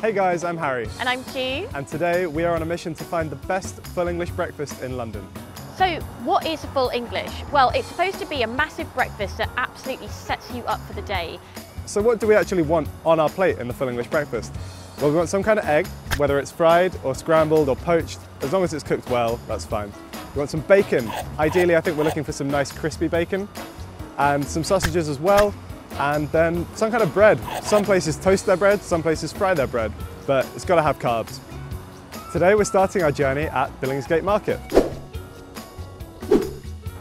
Hey guys, I'm Harry. And I'm Q. And today we are on a mission to find the best full English breakfast in London. So what is full English? Well, it's supposed to be a massive breakfast that absolutely sets you up for the day. So what do we actually want on our plate in the full English breakfast? Well, we want some kind of egg, whether it's fried or scrambled or poached. As long as it's cooked well, that's fine. We want some bacon. Ideally, I think we're looking for some nice crispy bacon. And some sausages as well. And then some kind of bread. Some places toast their bread, some places fry their bread, but it's got to have carbs. Today we're starting our journey at Billingsgate Market.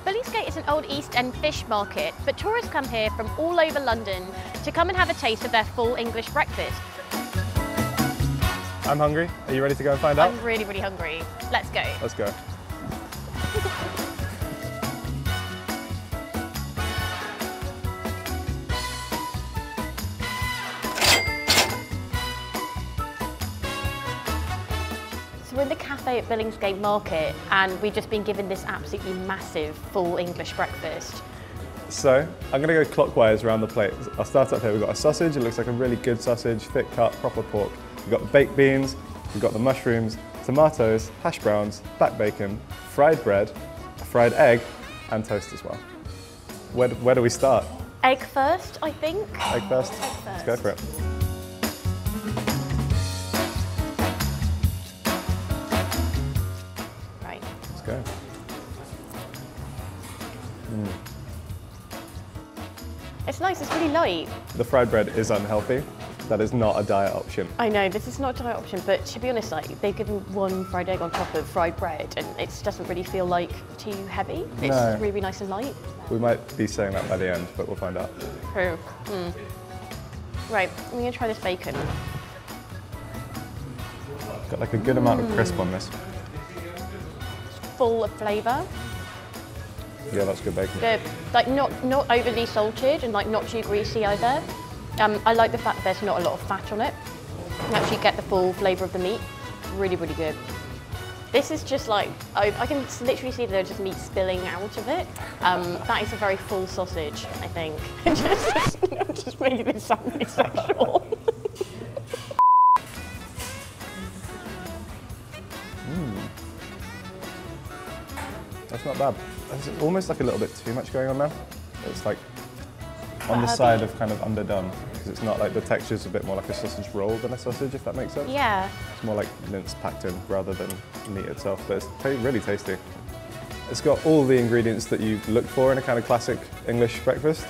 Billingsgate is an old East End fish market, but tourists come here from all over London to come and have a taste of their full English breakfast. I'm hungry. Are you ready to go and find out? I'm really, really hungry. Let's go. Let's go. So we're in the cafe at Billingsgate Market and we've just been given this absolutely massive full English breakfast. So I'm going to go clockwise around the plate. I'll start up here. We've got a sausage. It looks like a really good sausage, thick cut, proper pork. We've got the baked beans, we've got the mushrooms, tomatoes, hash browns, back bacon, fried bread, a fried egg, and toast as well. Where do we start? Egg first, I think. Egg first? Egg first. Let's go for it. Right. Let's go. It's nice, it's really light. The fried bread is unhealthy. That is not a diet option. I know, this is not a diet option, but to be honest, like, they've given one fried egg on top of fried bread and it doesn't really feel like too heavy. It's No. really nice and light. We might be saying that by the end, but we'll find out. True. Right, I'm gonna try this bacon. Got like a good amount of crisp on this. Full of flavour. Yeah, that's good bacon. They're like not overly salted and like not too greasy either. I like the fact that there's not a lot of fat on it. You actually get the full flavour of the meat. Really, really good. This is just like, I can literally see there's just meat spilling out of it. That is a very full sausage, I think. just making this sound really sexual. That's not bad. There's almost like a little bit too much going on there. It's like on the Herby. side of kind of underdone, because it's not like the texture's a bit more like a sausage roll than a sausage, if that makes sense. Yeah. It's more like mince packed in rather than meat itself, but it's really tasty. It's got all the ingredients that you look for in a kind of classic English breakfast.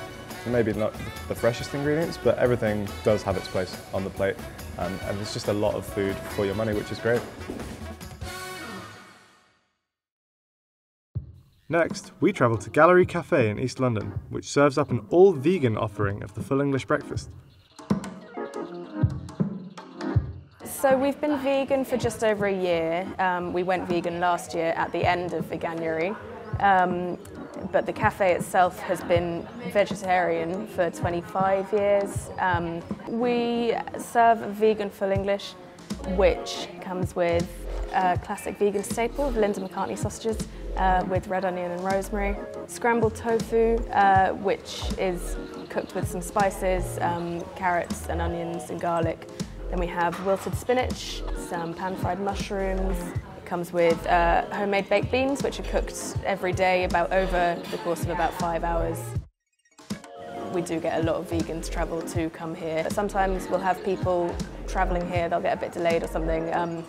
Maybe not the freshest ingredients, but everything does have its place on the plate, and it's just a lot of food for your money, which is great. Next, we travel to Gallery Cafe in East London, which serves up an all-vegan offering of the full English breakfast. So we've been vegan for just over a year. We went vegan last year at the end of January. But the cafe itself has been vegetarian for 25 years. We serve vegan full English, which comes with a classic vegan staple of Linda McCartney sausages with red onion and rosemary. Scrambled tofu, which is cooked with some spices, carrots and onions and garlic. Then we have wilted spinach, some pan-fried mushrooms. It comes with homemade baked beans, which are cooked every day over the course of about 5 hours. We do get a lot of vegans travel to come here. Sometimes we'll have people travelling here, they'll get a bit delayed or something, and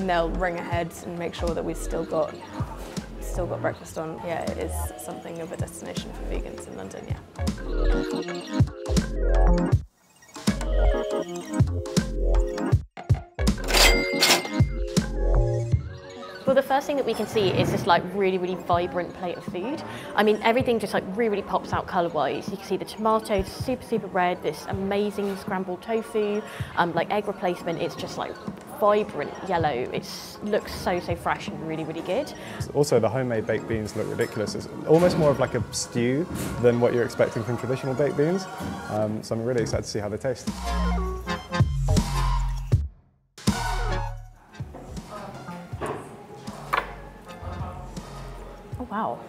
they'll ring ahead and make sure that we've still got breakfast on. Yeah, it is something of a destination for vegans in London, yeah. Well, the first thing that we can see is this like really, really vibrant plate of food. I mean, everything just like really, really pops out colour-wise. You can see the tomatoes, super, super red, this amazing scrambled tofu, like egg replacement. It's just like vibrant yellow. It looks so, so fresh and really, really good. Also, the homemade baked beans look ridiculous. It's almost more of like a stew than what you're expecting from traditional baked beans. So I'm really excited to see how they taste. Oh, wow.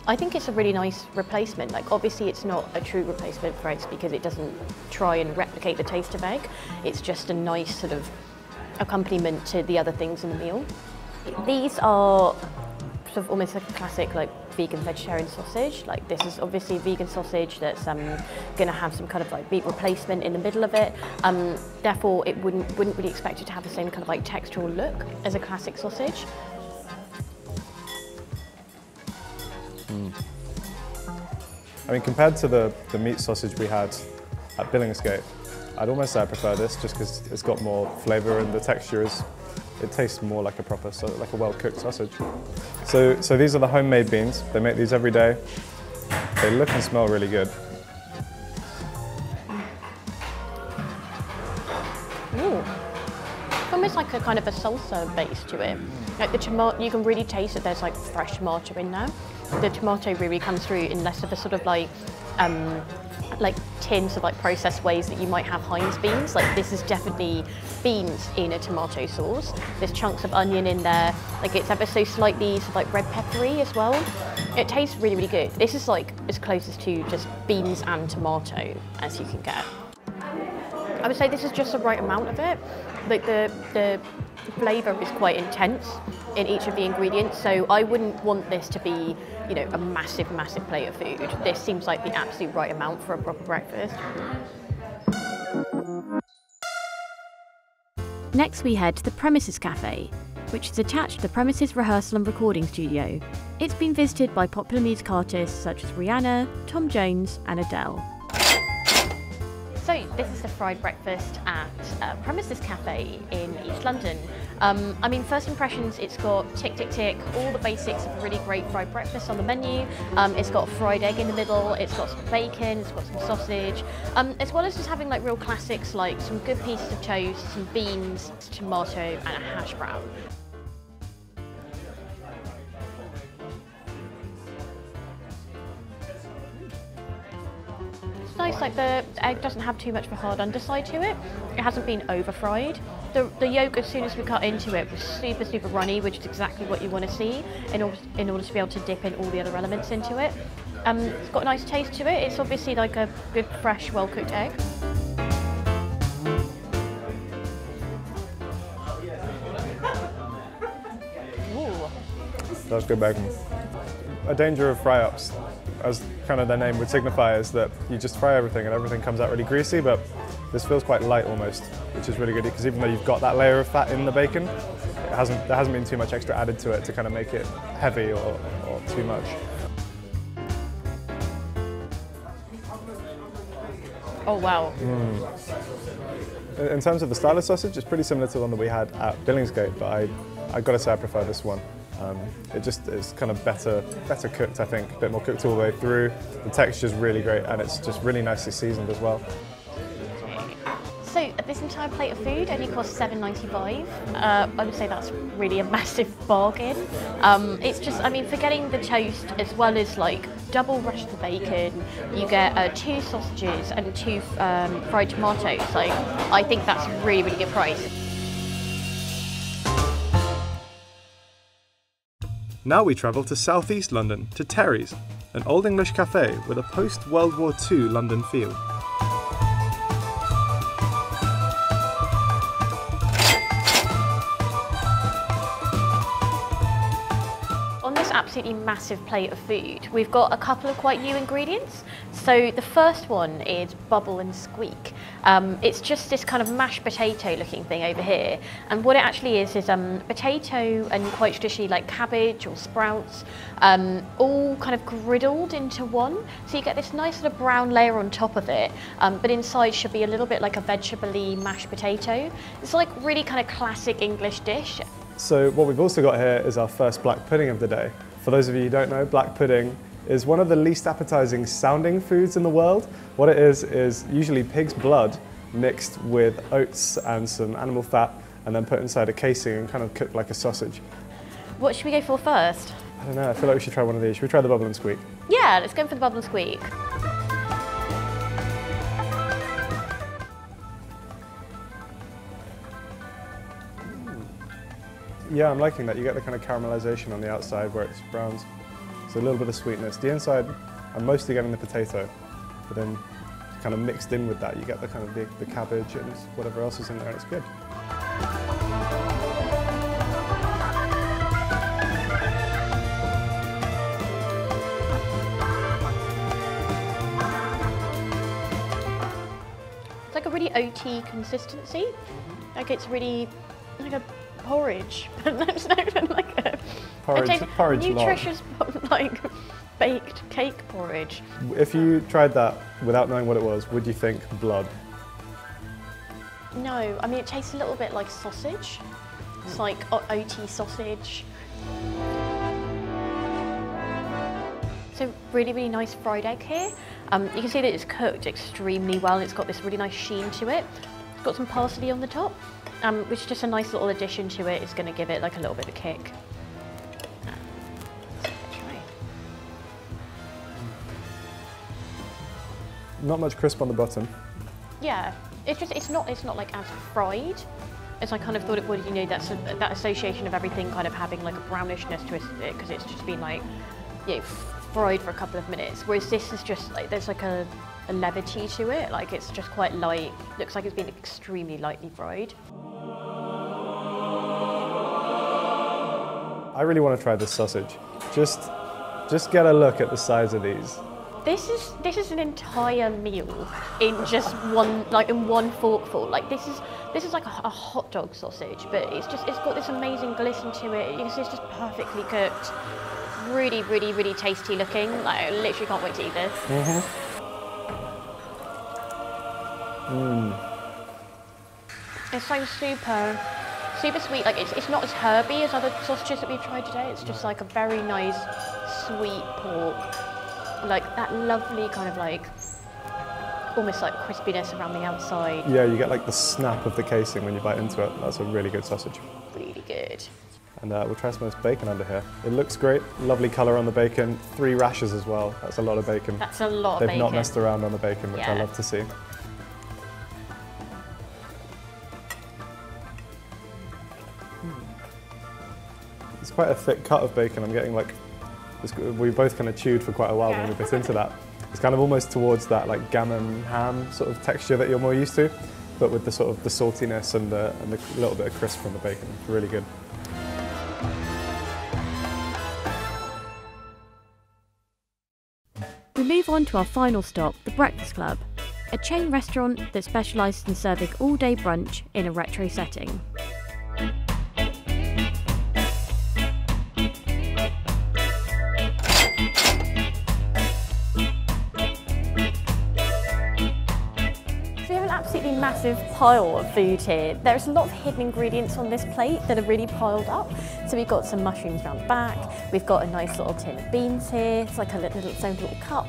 I think it's a really nice replacement. Like obviously it's not a true replacement for eggs because it doesn't try and replicate the taste of egg. It's just a nice sort of accompaniment to the other things in the meal. These are sort of almost like a classic like vegan vegetarian sausage. Like this is obviously a vegan sausage that's going to have some kind of like meat replacement in the middle of it. Therefore it wouldn't really expect it to have the same kind of like textural look as a classic sausage. I mean, compared to the meat sausage we had at Billingsgate, I'd almost say I prefer this just because it's got more flavour and the texture is, it tastes more like a proper, like a well-cooked sausage. So these are the homemade beans. They make these every day. They look and smell really good. Ooh. Almost like a kind of a salsa base to it. Like the tomato, you can really taste that there's like fresh tomato in there. The tomato really comes through in less of a sort of like tins of like processed ways that you might have Heinz beans. Like this is definitely beans in a tomato sauce. There's chunks of onion in there. Like it's ever so slightly sort of like red peppery as well. It tastes really, really good. This is like as closest to just beans and tomato as you can get. I would say this is just the right amount of it. Like the flavour is quite intense in each of the ingredients, so I wouldn't want this to be, you know, a massive, massive plate of food. This seems like the absolute right amount for a proper breakfast. Next we head to the Premises Cafe, which is attached to the Premises Rehearsal and Recording Studio. It's been visited by popular music artists such as Rihanna, Tom Jones and Adele. So this is the fried breakfast at Premises Cafe in East London. I mean, first impressions, it's got tick, tick, tick, all the basics of a really great fried breakfast on the menu. It's got a fried egg in the middle, it's got some bacon, it's got some sausage, as well as just having like real classics like some good pieces of toast, some beans, tomato and a hash brown. Nice, like the egg doesn't have too much of a hard underside to it. It hasn't been over fried. The yolk, as soon as we cut into it, was super, super runny, which is exactly what you want to see in order to be able to dip in all the other elements into it. It's got a nice taste to it. It's obviously like a good, fresh, well-cooked egg. Ooh. That's good bacon. A danger of fry-ups, as kind of their name would signify, is that you just fry everything and everything comes out really greasy, but this feels quite light almost, which is really good because even though you've got that layer of fat in the bacon, there hasn't been too much extra added to it to kind of make it heavy or too much. Oh wow. In terms of the style of sausage, it's pretty similar to the one that we had at Billingsgate, but I've got to say I prefer this one. It's kind of better cooked, I think, a bit more cooked all the way through. The texture's really great and it's just really nicely seasoned as well. So this entire plate of food only costs $7.95. I would say that's really a massive bargain. It's just, I mean, for getting the toast as well as like double rushed the bacon, you get 2 sausages and 2 fried tomatoes. So I think that's a really, really good price. Now we travel to southeast London, to Terry's, an Old English cafe with a post-World War II London feel. On this absolutely massive plate of food, we've got a couple of quite new ingredients. So the first one is Bubble and Squeak. It's just this kind of mashed potato looking thing over here. And what it actually is potato and quite traditionally like cabbage or sprouts, all kind of griddled into one. So you get this nice sort of brown layer on top of it, but inside should be a little bit like a vegetable-y mashed potato. It's like really kind of classic English dish. So what we've also got here is our first black pudding of the day. For those of you who don't know, black pudding is one of the least appetizing sounding foods in the world. What it is usually pig's blood mixed with oats and some animal fat and then put inside a casing and kind of cooked like a sausage. What should we go for first? I don't know, I feel like we should try one of these. Should we try the Bubble and Squeak? Yeah, let's go for the Bubble and Squeak. Yeah, I'm liking that. You get the kind of caramelization on the outside where it's browns. So a little bit of sweetness. The inside, I'm mostly getting the potato, but then kind of mixed in with that, you get the kind of the cabbage and whatever else is in there, and it's good. It's like a really oaty consistency. Like it's really like a porridge. That's not like a Porridge nutritious like baked cake porridge. If you tried that without knowing what it was, would you think blood? No, I mean it tastes a little bit like sausage. It's like oaty sausage. So really, really nice fried egg here. You can see that it's cooked extremely well. It's got this really nice sheen to it. It's got some parsley on the top, which is just a nice little addition to it. It's going to give it like a little bit of kick. Not much crisp on the bottom. Yeah, it's not like as fried as I kind of thought it would. You know, that association of everything kind of having like a brownishness to it because it's just been like, you know, fried for a couple of minutes. Whereas this is just like there's like a levity to it. Like it's just quite light. Looks like it's been extremely lightly fried. I really want to try this sausage. Just get a look at the size of these. This is an entire meal in just one forkful. Like this is like a hot dog sausage, but it's got this amazing glisten to it. You can see it's just perfectly cooked. Really, really, really tasty looking. Like I literally can't wait to eat this. It's so super sweet. Like it's not as herby as other sausages that we've tried today. It's just like a very nice sweet pork. Like that lovely kind of like, almost like crispiness around the outside. Yeah, you get like the snap of the casing when you bite into it. That's a really good sausage. Really good. And we'll try some of this bacon under here. It looks great, lovely colour on the bacon. 3 rashers as well, that's a lot of bacon. That's a lot of They've bacon. not messed around on the bacon, which I love to see. It's quite a thick cut of bacon. I'm getting like, we both kind of chewed for quite a while when we bit into that. It's kind of almost towards that like gammon ham sort of texture that you're more used to, but with the sort of the saltiness and the little bit of crisp from the bacon. It's really good. We move on to our final stop, the Breakfast Club, a chain restaurant that specialises in serving all-day brunch in a retro setting. Massive pile of food here. There's a lot of hidden ingredients on this plate that are really piled up. So we've got some mushrooms around the back, we've got a nice little tin of beans here, it's like its own little cup.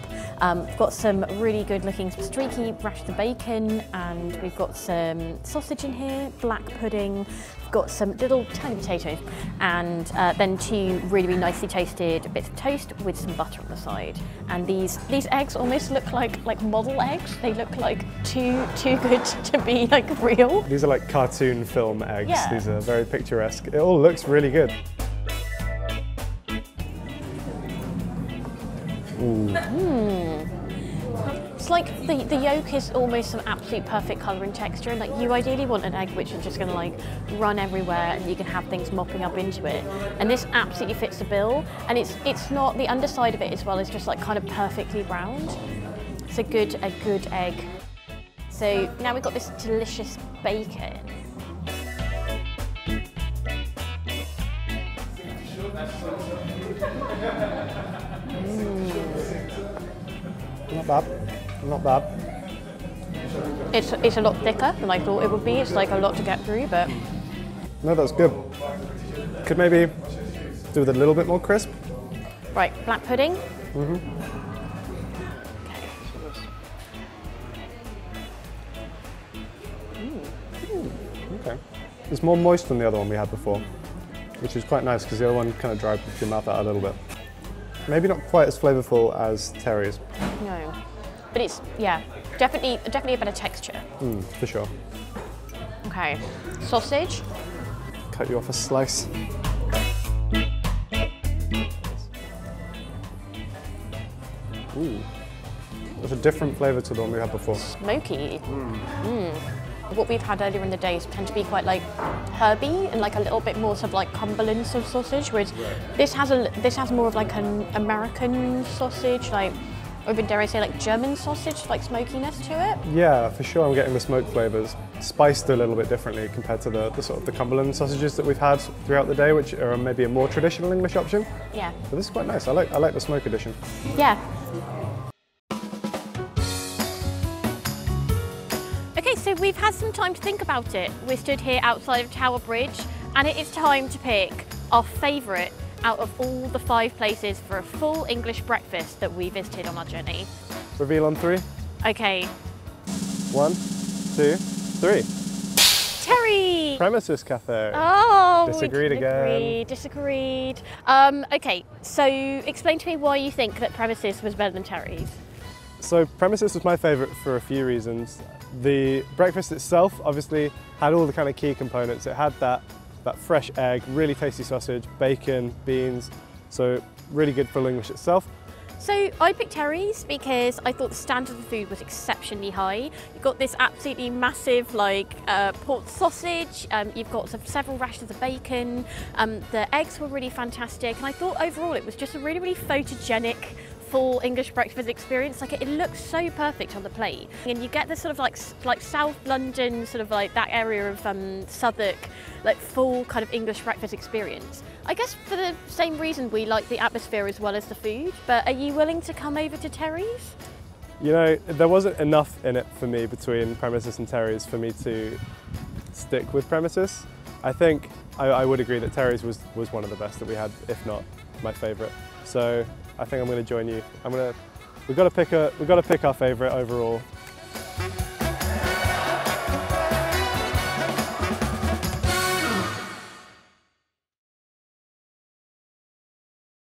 We've got some really good looking streaky rashers of bacon, and we've got some sausage in here, black pudding, we've got some little tiny potatoes, and then 2 really, really nicely toasted bits of toast with some butter on the side. And these eggs almost look like model eggs. They look like too good to be like real. These are like cartoon film eggs. Yeah. These are very picturesque. It all looks really good. It's like the yolk is almost an absolute perfect colour and texture, and like you ideally want an egg which is just going to like run everywhere and you can have things mopping up into it. And this absolutely fits the bill, and it's not, the underside of it as well is just like kind of perfectly browned. It's a good egg. So now we've got this delicious bacon. Not bad, not bad. It's a lot thicker than I thought it would be. It's like a lot to get through, but... No, that's good. Could maybe do with a little bit more crisp. Right, black pudding. Okay. It's more moist than the other one we had before, which is quite nice because the other one kind of dried your mouth out a little bit. Maybe not quite as flavourful as Terry's. No, but it's, yeah, definitely a better texture. For sure. Okay, sausage. Cut you off a slice. Ooh. It's a different flavour to the one we had before. Smoky. What we've had earlier in the days tend to be quite like herby and like a little bit more sort of like Cumberland sort of sausage, whereas this has more of like an American sausage, like, or even dare I say like German sausage, like smokiness to it. Yeah, for sure I'm getting the smoke flavours, spiced a little bit differently compared to the sort of the Cumberland sausages that we've had throughout the day, which are maybe a more traditional English option. Yeah. But this is quite nice, I like the smoke edition. Yeah. Okay, so we've had some time to think about it. We're stood here outside of Tower Bridge and it is time to pick our favourite out of all the 5 places for a full English breakfast that we visited on our journey. Reveal on 3. Okay. 1, 2, 3. Terry! Premises Cafe. Oh, Disagreed again. Disagreed. Okay, so explain to me why you think that Premises was better than Terry's. So Premises was my favourite for a few reasons. The breakfast itself obviously had all the kind of key components. It had that fresh egg, really tasty sausage, bacon, beans, so really good full English itself. So I picked Terry's because I thought the standard of the food was exceptionally high. You've got this absolutely massive pork sausage, you've got several rashers of bacon, the eggs were really fantastic, and I thought overall it was just a really, really photogenic full English breakfast experience. Like it looks so perfect on the plate, and you get this sort of like South London, sort of like that area of Southwark, like full kind of English breakfast experience. I guess for the same reason we like the atmosphere as well as the food. But are you willing to come over to Terry's? You know, there wasn't enough in it for me between Premises and Terry's for me to stick with Premises. I think I would agree that Terry's was one of the best that we had, if not my favourite. So I think I'm going to join you. We've got to pick our favourite overall.